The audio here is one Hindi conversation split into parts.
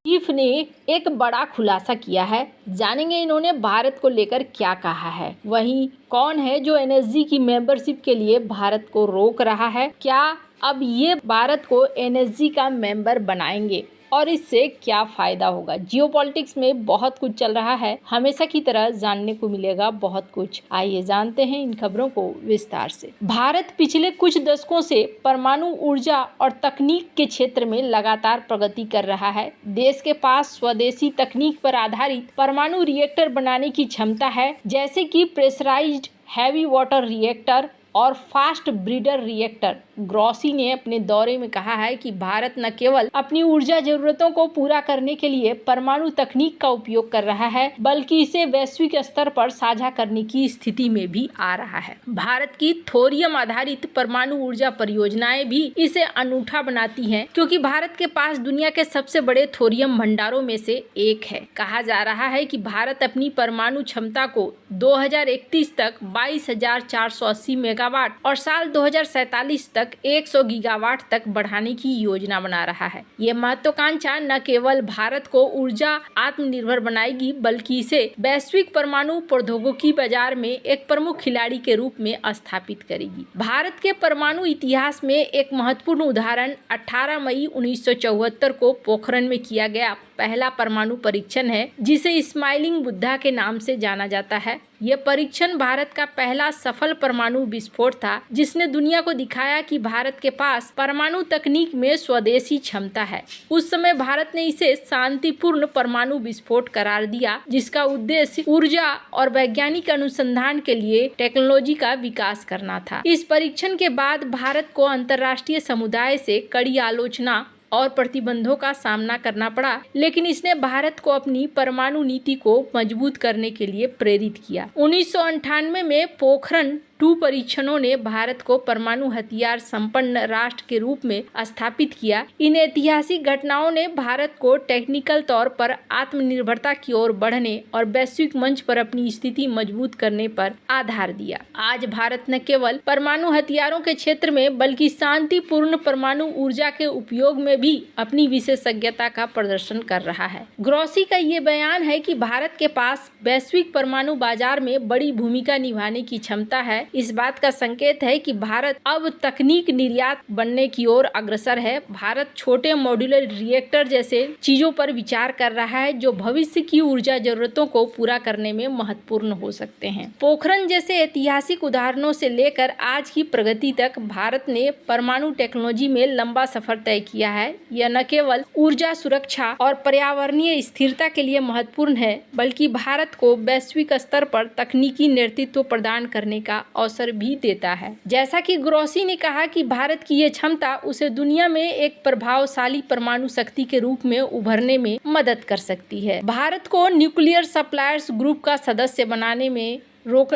चीफ ने एक बड़ा खुलासा किया है। जानेंगे इन्होंने भारत को लेकर क्या कहा है। वहीं कौन है जो एनएसजी की मेंबरशिप के लिए भारत को रोक रहा है। क्या अब ये भारत को एनएसजी का मेंबर बनाएंगे और इससे क्या फायदा होगा। जियोपॉलिटिक्स में बहुत कुछ चल रहा है। हमेशा की तरह जानने को मिलेगा बहुत कुछ। आइए जानते हैं इन खबरों को विस्तार से। भारत पिछले कुछ दशकों से परमाणु ऊर्जा और तकनीक के क्षेत्र में लगातार प्रगति कर रहा है। देश के पास स्वदेशी तकनीक पर आधारित परमाणु रिएक्टर बनाने की क्षमता है, जैसे कि प्रेशराइज्ड हैवी वाटर रिएक्टर और फास्ट ब्रीडर रिएक्टर। ग्रॉसी ने अपने दौरे में कहा है कि भारत न केवल अपनी ऊर्जा जरूरतों को पूरा करने के लिए परमाणु तकनीक का उपयोग कर रहा है, बल्कि इसे वैश्विक स्तर पर साझा करने की स्थिति में भी आ रहा है। भारत की थोरियम आधारित परमाणु ऊर्जा परियोजनाएं भी इसे अनूठा बनाती हैं, क्योंकि भारत के पास दुनिया के सबसे बड़े थोरियम भंडारों में से एक है। कहा जा रहा है कि भारत अपनी परमाणु क्षमता को 2031 तक 22,480 मेगावाट और साल 2047 तक 100 गीगावाट तक बढ़ाने की योजना बना रहा है। ये महत्वाकांक्षा न केवल भारत को ऊर्जा आत्मनिर्भर बनाएगी, बल्कि इसे वैश्विक परमाणु प्रौद्योगिकी बाजार में एक प्रमुख खिलाड़ी के रूप में स्थापित करेगी। भारत के परमाणु इतिहास में एक महत्वपूर्ण उदाहरण 18 मई 1974 को पोखरण में किया गया पहला परमाणु परीक्षण है, जिसे स्माइलिंग बुद्धा के नाम से जाना जाता है। यह परीक्षण भारत का पहला सफल परमाणु विस्फोट था, जिसने दुनिया को दिखाया कि भारत के पास परमाणु तकनीक में स्वदेशी क्षमता है। उस समय भारत ने इसे शांतिपूर्ण परमाणु विस्फोट करार दिया, जिसका उद्देश्य ऊर्जा और वैज्ञानिक अनुसंधान के लिए टेक्नोलॉजी का विकास करना था। इस परीक्षण के बाद भारत को अंतर्राष्ट्रीय समुदाय से कड़ी आलोचना और प्रतिबंधों का सामना करना पड़ा, लेकिन इसने भारत को अपनी परमाणु नीति को मजबूत करने के लिए प्रेरित किया। 1998 में पोखरण 2 परीक्षणों ने भारत को परमाणु हथियार संपन्न राष्ट्र के रूप में स्थापित किया। इन ऐतिहासिक घटनाओं ने भारत को टेक्निकल तौर पर आत्मनिर्भरता की ओर बढ़ने और वैश्विक मंच पर अपनी स्थिति मजबूत करने पर आधार दिया। आज भारत न केवल परमाणु हथियारों के क्षेत्र में, बल्कि शांतिपूर्ण परमाणु ऊर्जा के उपयोग में भी अपनी विशेषज्ञता का प्रदर्शन कर रहा है। ग्रॉसी का ये बयान है कि भारत के पास वैश्विक परमाणु बाजार में बड़ी भूमिका निभाने की क्षमता है। इस बात का संकेत है कि भारत अब तकनीक निर्यात बनने की ओर अग्रसर है। भारत छोटे मॉड्यूलर रिएक्टर जैसे चीजों पर विचार कर रहा है, जो भविष्य की ऊर्जा जरूरतों को पूरा करने में महत्वपूर्ण हो सकते हैं। पोखरण जैसे ऐतिहासिक उदाहरणों से लेकर आज की प्रगति तक भारत ने परमाणु टेक्नोलॉजी में लंबा सफर तय किया है। यह न केवल ऊर्जा सुरक्षा और पर्यावरणीय स्थिरता के लिए महत्वपूर्ण है, बल्कि भारत को वैश्विक स्तर पर तकनीकी नेतृत्व प्रदान करने का अवसर भी देता है। जैसा कि ग्रॉसी ने कहा कि भारत की ये क्षमता उसे दुनिया में एक प्रभावशाली परमाणु शक्ति के रूप में उभरने में मदद कर सकती है। भारत को न्यूक्लियर सप्लायर्स ग्रुप का सदस्य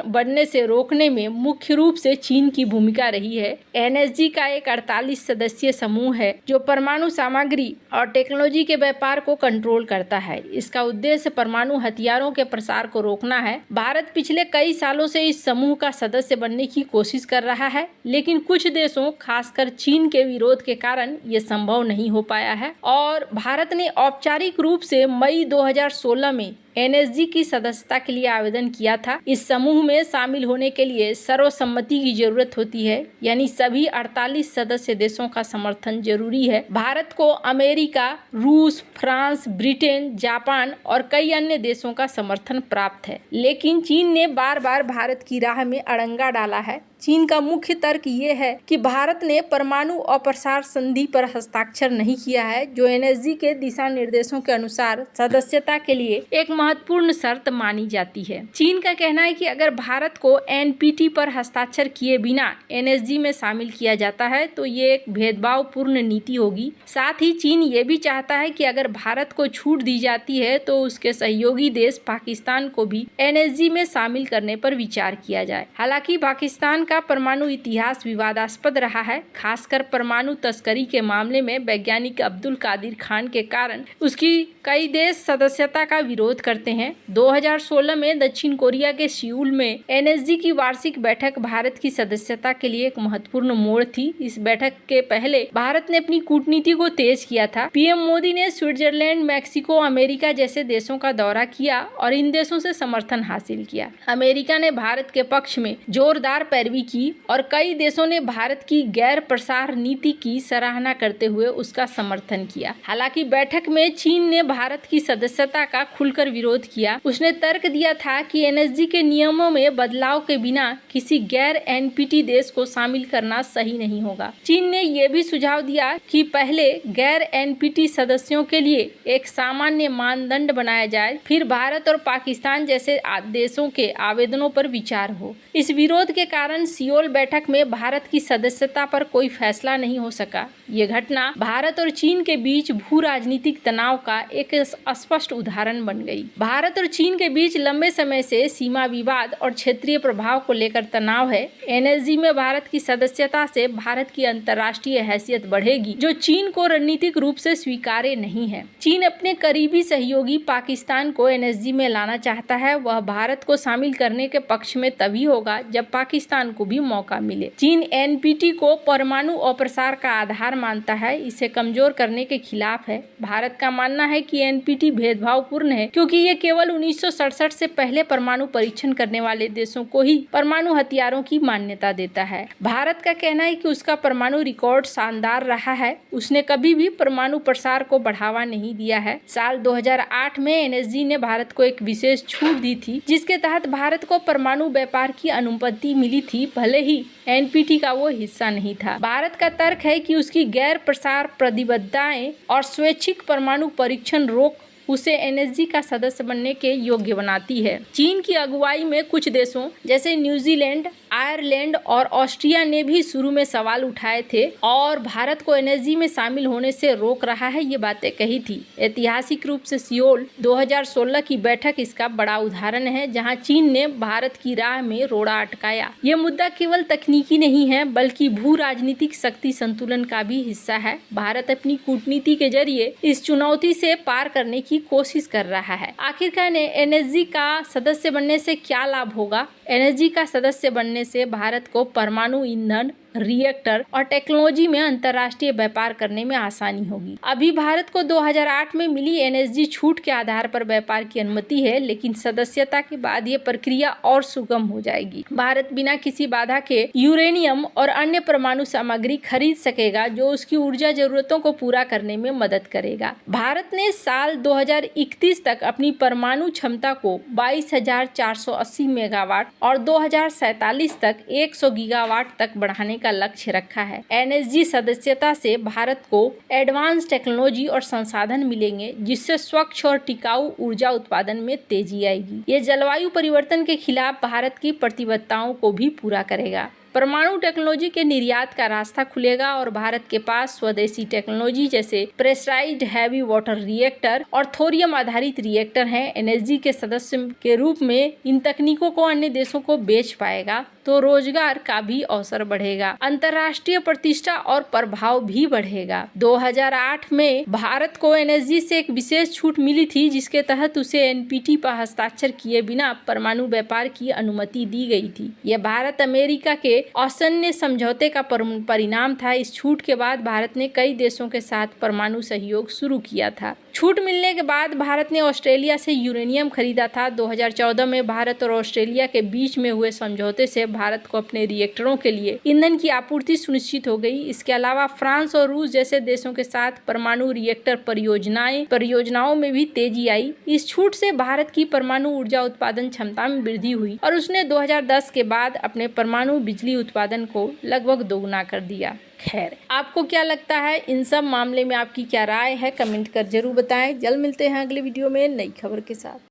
बनने से रोकने में मुख्य रूप से चीन की भूमिका रही है। एनएसजी का एक 48 सदस्यीय समूह है, जो परमाणु सामग्री और टेक्नोलॉजी के व्यापार को कंट्रोल करता है। इसका उद्देश्य परमाणु हथियारों के प्रसार को रोकना है। भारत पिछले कई सालों से इस समूह का सदस्य बनने की कोशिश कर रहा है, लेकिन कुछ देशों, खासकर चीन के विरोध के कारण ये संभव नहीं हो पाया है और भारत ने औपचारिक रूप से मई 2016 में एनएसजी की सदस्यता के लिए आवेदन किया था। इस समूह में शामिल होने के लिए सर्वसम्मति की जरूरत होती है, यानी सभी 48 सदस्य देशों का समर्थन जरूरी है। भारत को अमेरिका, रूस, फ्रांस, ब्रिटेन, जापान और कई अन्य देशों का समर्थन प्राप्त है, लेकिन चीन ने बार बार भारत की राह में अड़ंगा डाला है। चीन का मुख्य तर्क ये है कि भारत ने परमाणु अप्रसार संधि पर हस्ताक्षर नहीं किया है, जो एनएसजी के दिशा निर्देशों के अनुसार सदस्यता के लिए एक महत्वपूर्ण शर्त मानी जाती है। चीन का कहना है कि अगर भारत को एनपीटी पर हस्ताक्षर किए बिना एनएसजी में शामिल किया जाता है तो ये एक भेदभावपूर्ण नीति होगी। साथ ही चीन ये भी चाहता है कि अगर भारत को छूट दी जाती है तो उसके सहयोगी देश पाकिस्तान को भी एनएसजी में शामिल करने पर विचार किया जाए। हालांकि पाकिस्तान का परमाणु इतिहास विवादास्पद रहा है, खासकर परमाणु तस्करी के मामले में वैज्ञानिक अब्दुल कादिर खान के कारण उसकी कई देश सदस्यता का विरोध करते हैं। 2016 में दक्षिण कोरिया के सियूल में एनएसजी की वार्षिक बैठक भारत की सदस्यता के लिए एक महत्वपूर्ण मोड़ थी। इस बैठक के पहले भारत ने अपनी कूटनीति को तेज किया था। पीएम मोदी ने स्विट्जरलैंड, मैक्सिको, अमेरिका जैसे देशों का दौरा किया और इन देशों से समर्थन हासिल किया। अमेरिका ने भारत के पक्ष में जोरदार पैरवी की और कई देशों ने भारत की गैर प्रसार नीति की सराहना करते हुए उसका समर्थन किया। हालांकि बैठक में चीन ने भारत की सदस्यता का खुलकर विरोध किया। उसने तर्क दिया था कि एनएसजी के नियमों में बदलाव के बिना किसी गैर एनपीटी देश को शामिल करना सही नहीं होगा। चीन ने यह भी सुझाव दिया कि पहले गैर एनपीटी सदस्यों के लिए एक सामान्य मानदंड बनाया जाए, फिर भारत और पाकिस्तान जैसे देशों के आवेदनों पर विचार हो। इस विरोध के कारण सियोल बैठक में भारत की सदस्यता पर कोई फैसला नहीं हो सका। ये घटना भारत और चीन के बीच भू राजनीतिक तनाव का एक स्पष्ट उदाहरण बन गई। भारत और चीन के बीच लंबे समय से सीमा विवाद और क्षेत्रीय प्रभाव को लेकर तनाव है। एनएसजी में भारत की सदस्यता से भारत की अंतर्राष्ट्रीय हैसियत बढ़ेगी, जो चीन को रणनीतिक रूप से स्वीकार्य नहीं है। चीन अपने करीबी सहयोगी पाकिस्तान को एनएसजी में लाना चाहता है। वह भारत को शामिल करने के पक्ष में तभी होगा जब पाकिस्तान को भी मौका मिले। चीन एनपीटी को परमाणु अप्रसार का आधार मानता है, इसे कमजोर करने के खिलाफ है। भारत का मानना है कि एनपीटी भेदभावपूर्ण है क्योंकि ये केवल 1967 से पहले परमाणु परीक्षण करने वाले देशों को ही परमाणु हथियारों की मान्यता देता है। भारत का कहना है कि उसका परमाणु रिकॉर्ड शानदार रहा है, उसने कभी भी परमाणु प्रसार को बढ़ावा नहीं दिया है। साल 2008 में एनएसजी ने भारत को एक विशेष छूट दी थी, जिसके तहत भारत को परमाणु व्यापार की अनुमति मिली थी, भले ही एनपीटी का वो हिस्सा नहीं था। भारत का तर्क है कि उसकी गैर प्रसार प्रतिबद्धताएं और स्वैच्छिक परमाणु परीक्षण रोक उसे एनएसजी का सदस्य बनने के योग्य बनाती है। चीन की अगुवाई में कुछ देशों जैसे न्यूजीलैंड, आयरलैंड और ऑस्ट्रिया ने भी शुरू में सवाल उठाए थे और भारत को एनएसजी में शामिल होने से रोक रहा है, ये बातें कही थी। ऐतिहासिक रूप से सियोल 2016 की बैठक इसका बड़ा उदाहरण है, जहां चीन ने भारत की राह में रोड़ा अटकाया। ये मुद्दा केवल तकनीकी नहीं है, बल्कि भू राजनीतिक शक्ति संतुलन का भी हिस्सा है। भारत अपनी कूटनीति के जरिए इस चुनौती से पार करने की कोशिश कर रहा है। आखिरकार एनएसजी का सदस्य बनने से क्या लाभ होगा? एनएसजी का सदस्य बनने से भारत को परमाणु ईंधन, रिएक्टर और टेक्नोलॉजी में अंतर्राष्ट्रीय व्यापार करने में आसानी होगी। अभी भारत को 2008 में मिली एनएसजी छूट के आधार पर व्यापार की अनुमति है, लेकिन सदस्यता के बाद ये प्रक्रिया और सुगम हो जाएगी। भारत बिना किसी बाधा के यूरेनियम और अन्य परमाणु सामग्री खरीद सकेगा, जो उसकी ऊर्जा जरूरतों को पूरा करने में मदद करेगा। भारत ने साल 2031 तक अपनी परमाणु क्षमता को 22,480 मेगावाट और 2047 तक 100 गीगावाट तक बढ़ाने का लक्ष्य रखा है। एनएसजी सदस्यता से भारत को एडवांस टेक्नोलॉजी और संसाधन मिलेंगे, जिससे स्वच्छ और टिकाऊ ऊर्जा उत्पादन में तेजी आएगी। ये जलवायु परिवर्तन के खिलाफ भारत की प्रतिबद्धताओं को भी पूरा करेगा। परमाणु टेक्नोलॉजी के निर्यात का रास्ता खुलेगा और भारत के पास स्वदेशी टेक्नोलॉजी जैसे प्रेशराइज्ड हैवी वाटर रिएक्टर और थोरियम आधारित रिएक्टर हैं। एनएसजी के सदस्य के रूप में इन तकनीकों को अन्य देशों को बेच पाएगा तो रोजगार का भी अवसर बढ़ेगा, अंतर्राष्ट्रीय प्रतिष्ठा और प्रभाव भी बढ़ेगा। 2008 में भारत को एनएसजी से एक विशेष छूट मिली थी, जिसके तहत उसे एनपीटी पर हस्ताक्षर किए बिना परमाणु व्यापार की अनुमति दी गई थी। यह भारत अमेरिका के औसन्य समझौते का परिणाम था। इस छूट के बाद भारत ने कई देशों के साथ परमाणु सहयोग शुरू किया था। छूट मिलने के बाद भारत ने ऑस्ट्रेलिया से यूरेनियम खरीदा था। 2014 में भारत और ऑस्ट्रेलिया के बीच में हुए समझौते से भारत को अपने रिएक्टरों के लिए ईंधन की आपूर्ति सुनिश्चित हो गई। इसके अलावा फ्रांस और रूस जैसे देशों के साथ परमाणु रिएक्टर परियोजनाओं में भी तेजी आई। इस छूट से भारत की परमाणु ऊर्जा उत्पादन क्षमता में वृद्धि हुई और उसने 2010 के बाद अपने परमाणु बिजली उत्पादन को लगभग दोगुना कर दिया। खैर, आपको क्या लगता है? इन सब मामले में आपकी क्या राय है? कमेंट कर जरूर बताएं। जल्द मिलते हैं अगले वीडियो में नई खबर के साथ।